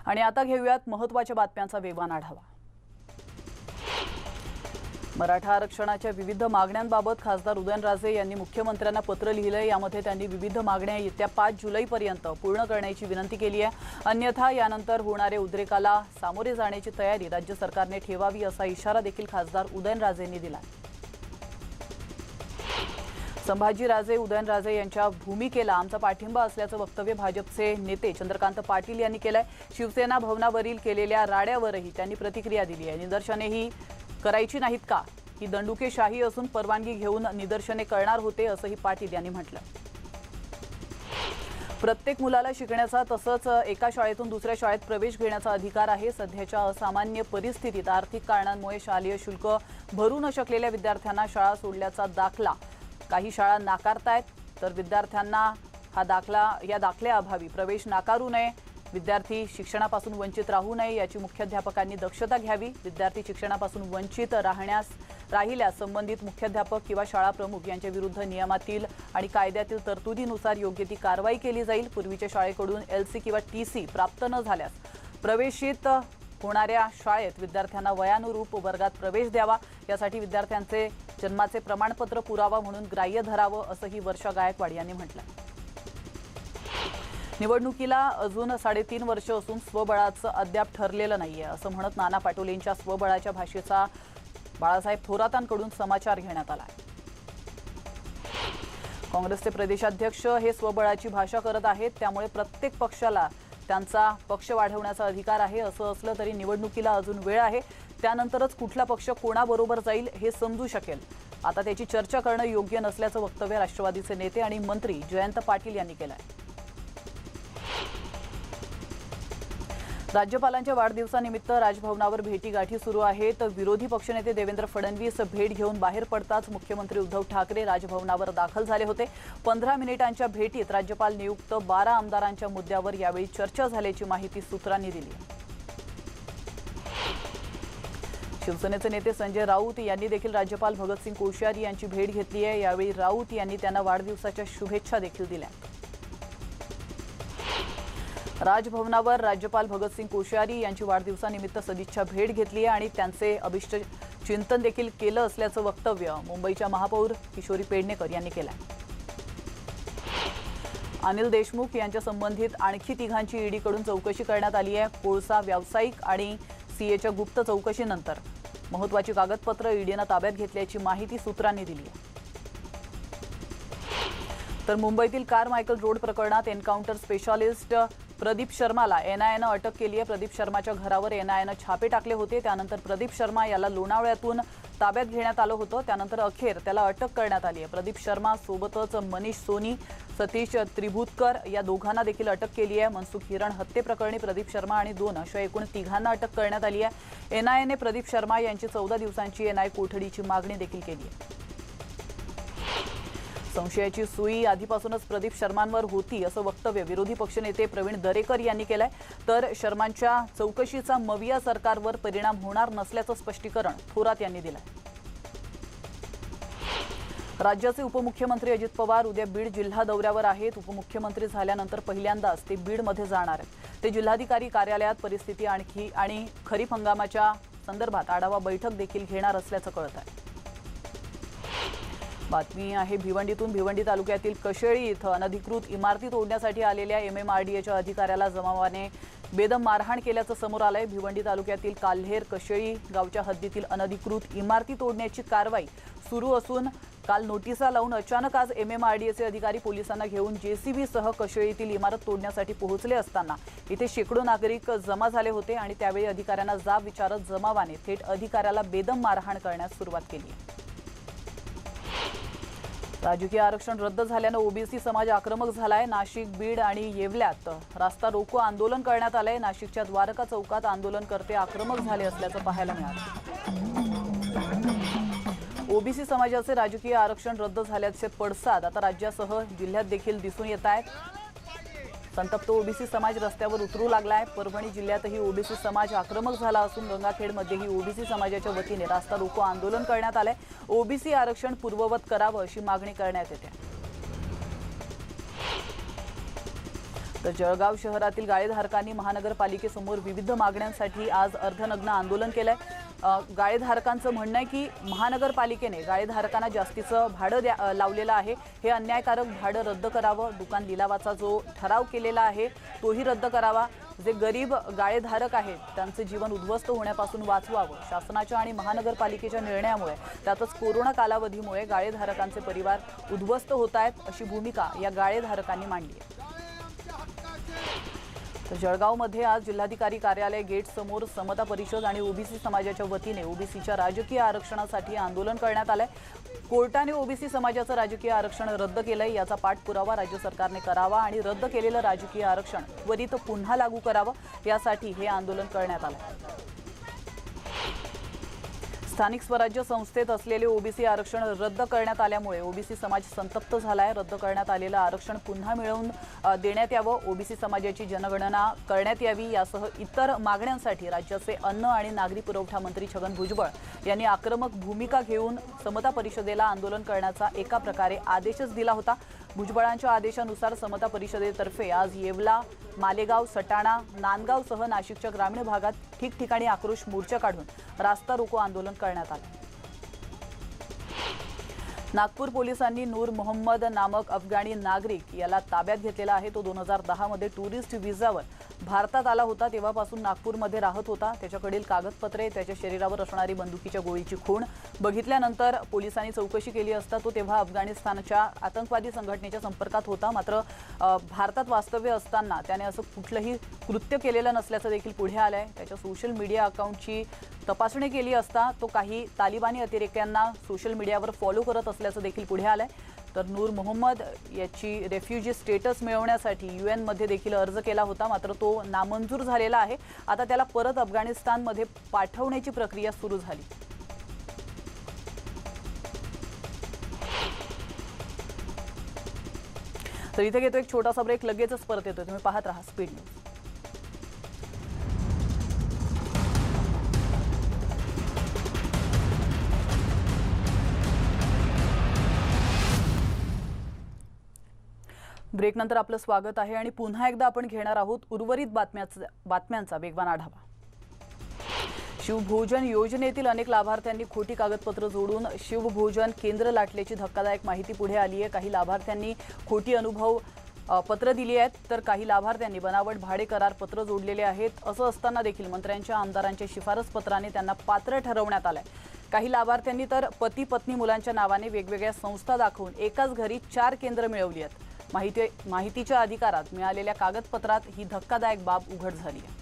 आणि आता घेऊयात महत्त्वाच्या बातम्यांचा वेगवान आढावा। मराठा आरक्षणाच्या विविध मागण्यांबाबत खासदार उदयनराजे यांनी मुख्यमंत्र्यांना पत्र लिहिले। यामध्ये त्यांनी विविध मागण्या येत्या 5 जुलैपर्यंत पूर्ण करण्याची विनंती केली आहे। अन्यथा यानंतर होणारे उद्रेकाला सामोरे जाण्याची तयारी राज्य सरकारने ठेवावी असा इशारा देखील खासदार उदयनराजेंनी दिला। संभाजीराजे उदयनराजे यांच्या भूमिकेला आमचा पाठिंबा असल्याचं वक्तव्य भाजपचे नेते चंद्रकांत पाटील यांनी केलंय। शिवसेना भवनावरील केलेल्या राड्यावरही त्यांनी प्रतिक्रिया दिली आहे। निदर्शनेही करायची नाहीत का? ही दंडुकेशाही असून परवानगी घेऊन निदर्शने करणार होते असंही पाटील यांनी म्हटलं। प्रत्येक मुलाला शिकण्याचा तसंच एका शाळेतून दुसऱ्या शाळेत प्रवेश घेण्याचा अधिकार आहे। सध्याच्या असामान्य परिस्थितीत आर्थिक कारणांमुळे शालेय शुल्क भरू न शकलेल्या विद्यार्थ्यांना शाळा सोडल्याचा दाखला काही शाळा नाकारतायत, तर विद्यार्थ्यांना या दाखल्याअभावी प्रवेश नाकारू नये। विद्यार्थी शिक्षणापासून वंचित राहू नये याची मुख्याध्यापकांनी दक्षता घ्यावी। विद्यार्थी शिक्षणापासून वंचित राहिल्यास संबंधित मुख्याध्यापक किंवा शाळा प्रमुख यांच्या विरुद्ध नियमातील आणि कायद्यातील तरतुदीनुसार योग्य ती कारवाई केली जाईल। पूर्वीच्या शाळेकडून LC किंवा TC प्राप्त न झाल्यास प्रवेशित होणाऱ्या शाळेत विद्यार्थ्यांना वयानुरूप वर्गात प्रवेश द्यावा। यासाठी विद्यार्थ्यांचे जन्माचे प्रमाणपत्र पुरावा म्हणून ग्राह्य धरावं असंही वर्षा गायकवाड यांनी म्हटलं। निवडणुकीला अजून 3.5 वर्ष असून स्वबळाचं अद्याप ठरलेलं नाहीये असं म्हणत नाना पाटोलेंच्या स्वबळाच्या भाषेचा बाळासाहेब थोरातांकडून समाचार घेण्यात आला। काँग्रेसचे प्रदेशाध्यक्ष हे स्वबळाची भाषा करत आहेत, त्यामुळे प्रत्येक पक्षाला त्यांचा पक्ष वाढवण्याचा अधिकार आहे। असं असलं तरी निवडणुकीला अजून वेळ आहे, त्यानंतरच कुठला पक्ष कोणाबरोबर जाईल हे समजू शकेल। आता त्याची चर्चा करणं योग्य नसल्याचं वक्तव्य राष्ट्रवादीचे नेते आणि मंत्री जयंत पाटील यांनी केलं आहे। राज्यपालांच्या वाढदिवसानिमित्त राजभवनावर भेटीगाठी सुरू आहेत। विरोधी पक्षनेते देवेंद्र फडणवीस भेट घेऊन बाहेर पडताच मुख्यमंत्री उद्धव ठाकरे राजभवनावर दाखल झाले होते। 15 मिनिटांच्या भेटीत राज्यपाल नियुक्त 12 आमदारांच्या मुद्द्यावर यावेळी चर्चा झाल्याची माहिती सूत्रांनी दिली। शिवसेनेचे नेते संजय राऊत यांनी देखील राज्यपाल भगतसिंग कोश्यारी यांची भेट घेतली आहे। यावेळी राऊत यांनी त्यांना वाढदिवसाच्या शुभेच्छा देखील दिल्या। राजभवनावर राज्यपाल भगतसिंग कोश्यारी यांची वाढदिवसानिमित्त सदिच्छा भेट घेतली आहे आणि त्यांचे अभिष्ट चिंतन देखील केलं असल्याचं वक्तव्य मुंबईच्या महापौर किशोरी पेडणेकर यांनी केलं आहे। अनिल देशमुख यांच्या संबंधित आणखी 3घांची ईडीकडून चौकशी करण्यात आली आहे। कोळसा व्यावसायिक आणि CAच्या गुप्त चौकशीनंतर महत्त्वाची कागदपत्र ईडीनं ताब्यात घेतल्याची माहिती सूत्रांनी दिली आहे। तर मुंबईतील कारमायकल रोड प्रकरणात एन्काउंटर स्पेशालिस्ट प्रदीप शर्माला NIAनं अटक केली आहे। प्रदीप शर्माच्या घरावर NIAनं छापे टाकले होते, त्यानंतर प्रदीप शर्मा याला लोणावळ्यातून ताब्यात घेण्यात आलं होतं, त्यानंतर अखेर त्याला अटक करण्यात आली आहे। प्रदीप शर्मा सोबतच मनीष सोनी, सतीश त्रिभुतकर या दोघांना देखील अटक केली आहे। मनसुख हिरण हत्येप्रकरणी प्रदीप शर्मा आणि 2 अशा एकूण 3घांना अटक करण्यात आली आहे। NIAने प्रदीप शर्मा यांची 14 दिवसांची NI कोठडीची मागणी देखील केली आहे। संशयाची सुई आधीपासूनच प्रदीप शर्मांवर होती असं वक्तव्य विरोधी पक्षनेते प्रवीण दरेकर यांनी केलंय। तर शर्मांच्या चौकशीचा मविया सरकारवर परिणाम होणार नसल्याचं स्पष्टीकरण थोरात यांनी दिलंय। राज्याचे उपमुख्यमंत्री अजित पवार उद्या बीड जिल्हा दौऱ्यावर आहेत। उपमुख्यमंत्री झाल्यानंतर पहिल्यांदाच ते बीडमध्ये जाणार आहेत। ते जिल्हाधिकारी कार्यालयात परिस्थिती आणि खरीप हंगामाच्या संदर्भात आढावा बैठक देखील घेणार असल्याचं कळत आहे। बातमी आहे भिवंडीतून। भिवंडी तालुक्यातील कशेळी इथं अनधिकृत इमारती तोडण्यासाठी आलेल्या MMRDAच्या अधिकाऱ्याला जमावाने बेदम मारहाण केल्याचं समोर आलंय। भिवंडी तालुक्यातील काल्हेर कशेळी गावच्या हद्दीतील अनधिकृत इमारती तोडण्याची कारवाई सुरू असून काल नोटिसा लावून अचानक आज MMRDAचे अधिकारी पोलिसांना घेऊन JCB सह कशेळीतील इमारत तोडण्यासाठी पोहोचले असताना इथे शेकडो नागरिक जमा झाले होते आणि त्यावेळी अधिकाऱ्यांना जाब विचारत जमावाने थेट अधिकाऱ्याला बेदम मारहाण करण्यास सुरुवात केली आहे। राजकीय आरक्षण रद्द झाल्यानं OBC समाज आक्रमक झालाय। नाशिक, बीड आणि येवल्यात रास्ता रोको आंदोलन करण्यात आलंय। नाशिकच्या द्वारका चौकात आंदोलनकर्ते आक्रमक झाले असल्याचं पाहायला मिळालं। OBC समाजाचे राजकीय आरक्षण रद्द झाल्याचे पडसाद आता राज्यासह जिल्ह्यात देखील दिसून येत आहेत। संतप्त OBC समाज रस्त्यावर उतरू लागलाय। परभणी जिल्ह्यातही OBC समाज आक्रमक झाला असून गंगाखेडमध्येही OBC समाजाच्या वतीने रास्ता रोको आंदोलन करण्यात आले। OBC आरक्षण पूर्ववत करावं अशी मागणी करण्यात येते। तर जळगाव शहरातील गाळेधारकांनी महानगरपालिकेसमोर विविध मागण्यांसाठी आज अर्धनग्न आंदोलन केलंय। गाळेधारकांचं म्हणणं आहे की महानगरपालिकेने गाळेधारकांना जास्तीचं भाडं लावलेलं आहे, हे अन्यायकारक भाडं रद्द करावं। दुकान लिलावाचा जो ठराव केलेला आहे तोही रद्द करावा। जे गरीब गाळेधारक आहेत त्यांचे जीवन उद्ध्वस्त होण्यापासून वाचवावं। शासनाच्या आणि महानगरपालिकेच्या निर्णयामुळे त्यातच कोरोना कालावधीमुळे गाळेधारकांचे परिवार उद्ध्वस्त होत आहेत, अशी भूमिका या गाळेधारकांनी मांडली आहे। तर जळगावमध्ये आज जिल्हाधिकारी कार्यालय गेट समोर समता परिषद आणि ओबीसी समाजाच्या वतीने ओबीसीच्या राजकीय आरक्षणासाठी आंदोलन करण्यात आलंय। कोर्टाने ओबीसी समाजाचं राजकीय आरक्षण रद्द केलंय, याचा पाठपुरावा राज्य सरकारने करावा आणि रद्द केलेलं राजकीय आरक्षण त्वरित पुन्हा लागू करावं, यासाठी हे आंदोलन करण्यात आलंय। स्थानिक स्वराज्य संस्थेत असलेले ओबीसी आरक्षण रद्द करण्यात आल्यामुळे ओबीसी समाज संतप्त झालाय। रद्द करण्यात आलेलं आरक्षण पुन्हा मिळवून देण्यात यावं, ओबीसी समाजाची जनगणना करण्यात यावी, यासह इतर मागण्यांसाठी राज्याचे अन्न आणि नागरी पुरवठा मंत्री छगन भुजबळ यांनी आक्रमक भूमिका घेऊन समता परिषदेला आंदोलन करण्याचा एका प्रकारे आदेशच दिला होता। भुजबळांच्या आदेशानुसार समता परिषदेतर्फे आज येवला, मालेगाव, सटाणा, नांदगावसह नाशिकच्या ग्रामीण भागात ठिकठिकाणी आक्रोश मोर्चा काढून रास्ता रोको आंदोलन करण्यात आले। नागपूर पोलिसांनी नूर मोहम्मद नामक अफगाणी नागरिक याला ताब्यात घेतलेला आहे। तो 2010 मध्ये टुरिस्ट व्हिसावर भारतात आला होता, तेव्हापासून नागपूरमध्ये राहत होता। त्याच्याकडील कागदपत्रे, त्याच्या शरीरावर असणारी बंदुकीच्या गोळीची खूण बघितल्यानंतर पोलिसांनी चौकशी केली असता तो तेव्हा अफगाणिस्तानच्या आतंकवादी संघटनेच्या संपर्कात होता। मात्र भारतात वास्तव्य असताना त्याने असं कुठलंही कृत्य केलेलं नसल्याचं देखील पुढे आलंय। त्याच्या सोशल मीडिया अकाउंटची तपासणी केली असता तो काही तालिबानी अतिरेक्यांना सोशल मीडियावर फॉलो करत असल्याचं देखील पुढे आलंय। तर नूर मोहम्मद याची रेफ्युजी स्टेटस मिळवण्यासाठी UN मध्ये देखील अर्ज केला होता, मात्र तो नामंजूर झालेला आहे। आता त्याला परत अफगाणिस्तानमध्ये पाठवण्याची प्रक्रिया सुरू झाली। तर इथे घेतो एक छोटासा ब्रेक, लगेचच परत येतोय। तुम्ही पाहत राहा स्पीड न्यूज। ब्रेक नंतर आपलं स्वागत आहे आणि पुन्हा एकदा आपण घेणार आहोत उर्वरित बातम्यांचा वेगवान आढावा। शिवभोजन योजनेतील अनेक लाभार्थ्यांनी खोटी कागदपत्र जोडून शिवभोजन केंद्र लाटल्याची धक्कादायक माहिती पुढे आली आहे। काही लाभार्थ्यांनी खोटी अनुभव पत्र दिली आहेत, तर काही लाभार्थ्यांनी बनावट भाडे करार पत्र जोडलेले आहेत। असं असताना देखील मंत्र्यांच्या आमदारांच्या शिफारस पत्राने त्यांना पात्र ठरवण्यात आलंय। काही लाभार्थ्यांनी तर पती पत्नी मुलांच्या नावाने वेगवेगळ्या संस्था दाखवून एकाच घरी 4 केंद्र मिळवली आहेत। माहितीच्या अधिकारात मिळालेल्या कागदपत्रात ही धक्कादायक बाब उघड झाली आहे।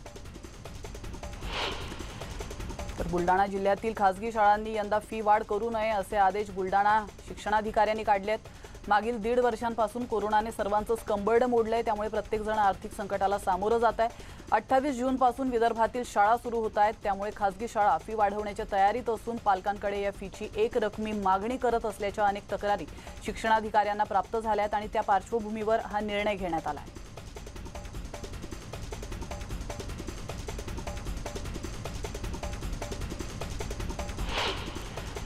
तर बुलडाणा जिल्ह्यातील खासगी शाळांनी यंदा फी वाढ करू नये असे आदेश बुलडाणा शिक्षणाधिकाऱ्यांनी काढलेत। मागील 1.5 वर्षांपासून कोरोनाने सर्वांचंच कंबरडं मोडलंय, त्यामुळे प्रत्येकजण आर्थिक संकटाला सामोरं जात आहे। 28 जूनपासून विदर्भातील शाळा सुरू होत आहेत, त्यामुळे खासगी शाळा फी वाढवण्याच्या तयारीत असून पालकांकडे या फीची एक रकमी मागणी करत असल्याच्या अनेक तक्रारी शिक्षणाधिकाऱ्यांना प्राप्त झाल्यात आणि त्या पार्श्वभूमीवर हा निर्णय घेण्यात आला आहे।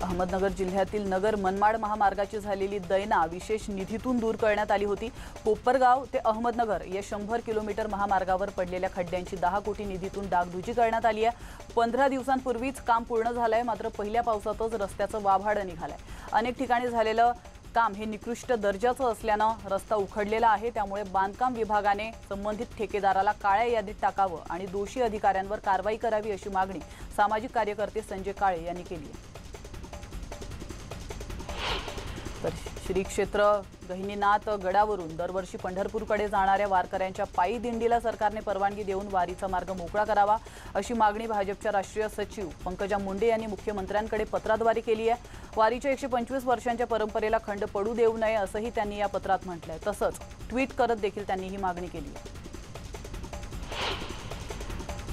अहमदनगर जिल्ह्यातील नगर मनमाड महामार्गाची झालेली दैना विशेष निधीतून दूर करण्यात आली होती। कोपरगाव ते अहमदनगर या 100 किलोमीटर महामार्गावर पडलेल्या खड्ड्यांची 10 कोटी निधीतून डागडुजी करण्यात आली आहे। 15 दिवसांपूर्वीच काम पूर्ण झालंय, मात्र पहिल्या पावसातच रस्त्याचं वाभाडं निघालंय। अनेक ठिकाणी झालेलं काम हे निकृष्ट दर्जाचं असल्यानं रस्ता उखडलेला आहे, त्यामुळे बांधकाम विभागाने संबंधित ठेकेदाराला काळ्या यादीत टाकावं आणि दोषी अधिकाऱ्यांवर कारवाई करावी अशी मागणी सामाजिक कार्यकर्ते संजय काळे यांनी केली आहे। तर श्री क्षेत्र गहिनीनाथ गडावरून दरवर्षी पंढरपूरकडे जाणाऱ्या वारकऱ्यांच्या पायी दिंडीला सरकारने परवानगी देऊन वारीचा मार्ग मोकळा करावा अशी मागणी भाजपच्या राष्ट्रीय सचिव पंकजा मुंडे यांनी मुख्यमंत्र्यांकडे पत्राद्वारे केली आहे। वारीच्या 125 वर्षांच्या परंपरेला खंड पडू देऊ नये असंही त्यांनी या पत्रात म्हटलंय। तसंच ट्विट करत देखील त्यांनी ही मागणी केली आहे।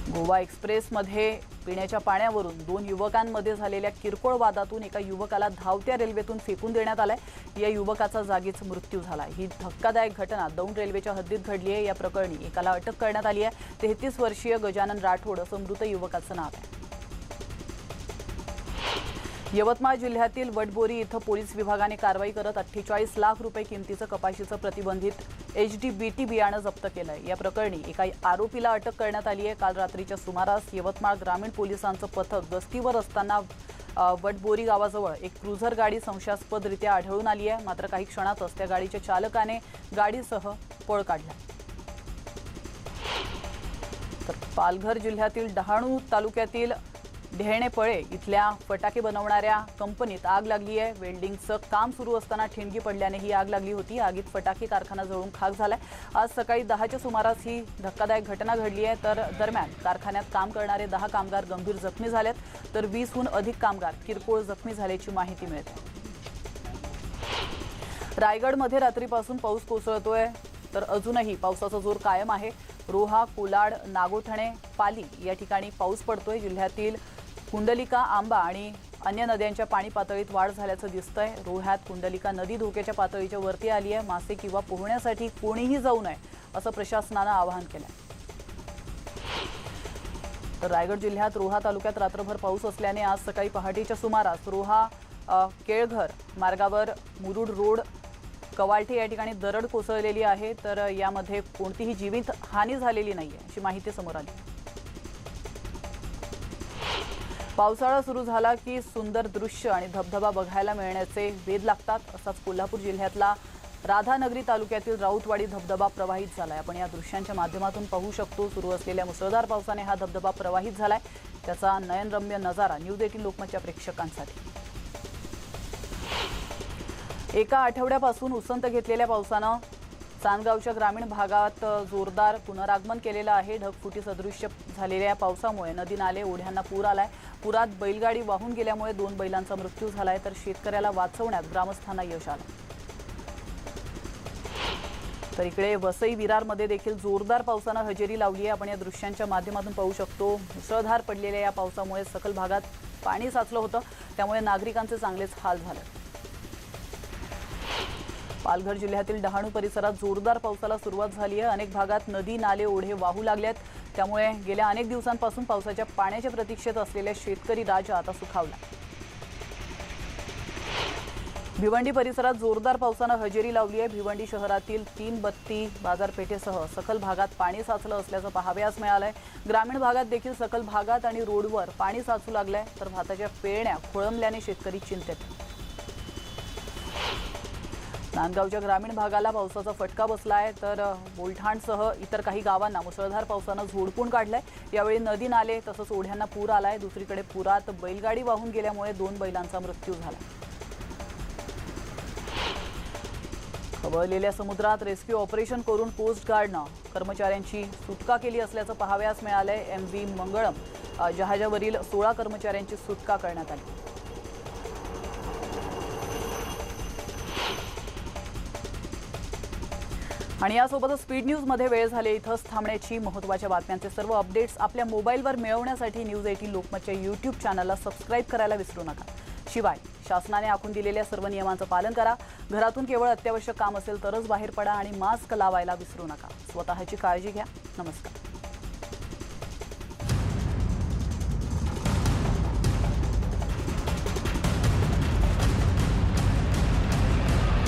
गोवा एक्सप्रेसमध्ये पिण्याच्या पाण्यावरून 2 युवकांमध्ये झालेल्या किरकोळ वादातून एका युवकाला धावत्या रेल्वेतून फेकून देण्यात आलंय। या युवकाचा जागीच मृत्यू झाला। ही धक्कादायक घटना दौंड रेल्वेच्या हद्दीत घडली आहे। या प्रकरणी एकाला अटक करण्यात आली आहे। 33 वर्षीय गजानन राठोड असं मृत युवकाचं नाव आहे। यवतमाळ जिल्ह्यातील वडबोरी इथं पोलीस विभागाने कारवाई करत 48 लाख रुपये किमतीचं कपाशीचं प्रतिबंधित HDBT बियाणं जप्त केलंय। या प्रकरणी एका आरोपीला अटक करण्यात आली आहे। काल रात्रीच्या सुमारास यवतमाळ ग्रामीण पोलिसांचं पथक गस्तीवर असताना वडबोरी गावाजवळ एक क्रुझर गाडी संशयास्पदरित्या आढळून आली आहे। मात्र काही क्षणातच त्या गाडीच्या चालकाने गाडीसह पळ काढला। तर पालघर जिल्ह्यातील डहाणू तालुक्यातील ढेणेपळे इथल्या फटाके बनवणाऱ्या कंपनीत आग लागली आहे। वेल्डिंगचं काम सुरू असताना ठिणगी पडल्याने ही आग लागली होती। आगीत फटाके कारखाना जळून खाक झालाय। आज सकाळी 10च्या सुमारास ही धक्कादायक घटना घडली आहे। तर दरम्यान कारखान्यात काम करणारे 10 कामगार गंभीर जखमी झालेत, तर 20हून अधिक कामगार किरकोळ जखमी झाल्याची माहिती मिळते। रायगडमध्ये रात्रीपासून पाऊस कोसळतोय, तर अजूनही पावसाचा जोर कायम आहे। रोहा, कोलाड, नागोठणे, पाली या ठिकाणी पाऊस पडतोय। जिल्ह्यातील कुंडलिका, आंबा आणि अन्य नद्यांच्या पाणी पातळीत वाढ झाल्याचं दिसतंय। रोह्यात कुंडलिका नदी धोक्याच्या पातळीच्या वरती आली आहे। मासे किंवा पोहण्यासाठी कोणीही जाऊ नये असं प्रशासनानं आवाहन केलंय। तर रायगड जिल्ह्यात रोहा तालुक्यात रात्रभर पाऊस असल्याने आज सकाळी पहाटेच्या सुमारास रोहा केळघर मार्गावर मुरुड रोड कवालठे या ठिकाणी दरड कोसळलेली आहे। तर यामध्ये कोणतीही जीवित हानी झालेली नाहीये अशी माहिती समोर आली। पावसाळा सुरू झाला की सुंदर दृश्य आणि धबधबा बघायला मिळण्याचे वेध लागतात। असाच कोल्हापूर जिल्ह्यातला राधानगरी तालुक्यातील राऊतवाडी धबधबा प्रवाहित झालाय। आपण या दृश्यांच्या माध्यमातून पाहू शकतो। सुरू असलेल्या मुसळधार पावसाने हा धबधबा प्रवाहित झालाय। त्याचा नयनरम्य नजारा न्यूज 18 लोकमतच्या प्रेक्षकांसाठी। एका आठवड्यापासून उसंत घेतलेल्या पावसानं चांदगावच्या ग्रामीण भागात जोरदार पुनरागमन केलेलं आहे। ढगफुटी सदृश्य झालेल्या पावसामुळे नदी नाले ओढ्यांना पूर आलाय। पुरात बैलगाडी वाहून गेल्यामुळे 2 बैलांचा मृत्यू झालाय, तर शेतकऱ्याला वाचवण्यात ग्रामस्थांना यश आलं। तर इकडे वसई विरारमध्ये देखील जोरदार पावसानं हजेरी लावली आहे। आपण या दृश्यांच्या माध्यमातून पाहू शकतो। मुसळधार पडलेल्या या पावसामुळे सखल भागात पाणी साचलं होतं, त्यामुळे नागरिकांचे चांगलेच हाल झाले। पालघर जिल्ह्यातील डहाणू परिसरात जोरदार पावसाला सुरुवात झाली आहे। अनेक भागात नदी नाले ओढे वाहू लागलेत, त्यामुळे गेल्या अनेक दिवसांपासून पावसाच्या पाण्याच्या प्रतीक्षेत असलेल्या शेतकरी राजा आता सुखावला। भिवंडी परिसरात जोरदार पावसानं हजेरी लावली आहे। भिवंडी शहरातील 3 बत्ती बाजारपेठेसह सखल भागात पाणी साचलं असल्याचं पाहावयास मिळालंय। ग्रामीण भागात देखील सखल भागात आणि रोडवर पाणी साचू लागलंय, तर भाताच्या पेरण्या खोळंबल्याने शेतकरी चिंतेत। नांदगावच्या ग्रामीण भागाला पावसाचा फटका बसलाय, तर बोलठाणसह इतर काही गावांना मुसळधार पावसानं झोडपून काढलंय। यावेळी नदी नाले तसंच ओढ्यांना पूर आलाय। दुसरीकडे पुरात बैलगाडी वाहून गेल्यामुळे 2 बैलांचा मृत्यू झाला। खवळलेल्या समुद्रात रेस्क्यू ऑपरेशन करून कोस्ट गार्डनं कर्मचाऱ्यांची सुटका केली असल्याचं पाहावयास मिळालंय। MV मंगळम जहाजावरील 16 कर्मचाऱ्यांची सुटका करण्यात आली। आणि यासोबतच स्पीड न्यूजमध्ये वेळ झाले इथंच थांबण्याची। महत्त्वाच्या बातम्यांचे सर्व अपडेट्स आपल्या मोबाईलवर मिळवण्यासाठी न्यूज 18 लोकमतच्या यूट्यूब चॅनलला सबस्क्राईब करायला विसरू नका। शिवाय शासनाने आखून दिलेल्या सर्व नियमांचं पालन करा। घरातून केवळ अत्यावश्यक काम असेल तरच बाहेर पडा आणि मास्क लावायला विसरू नका। स्वतःची काळजी घ्या। नमस्कार।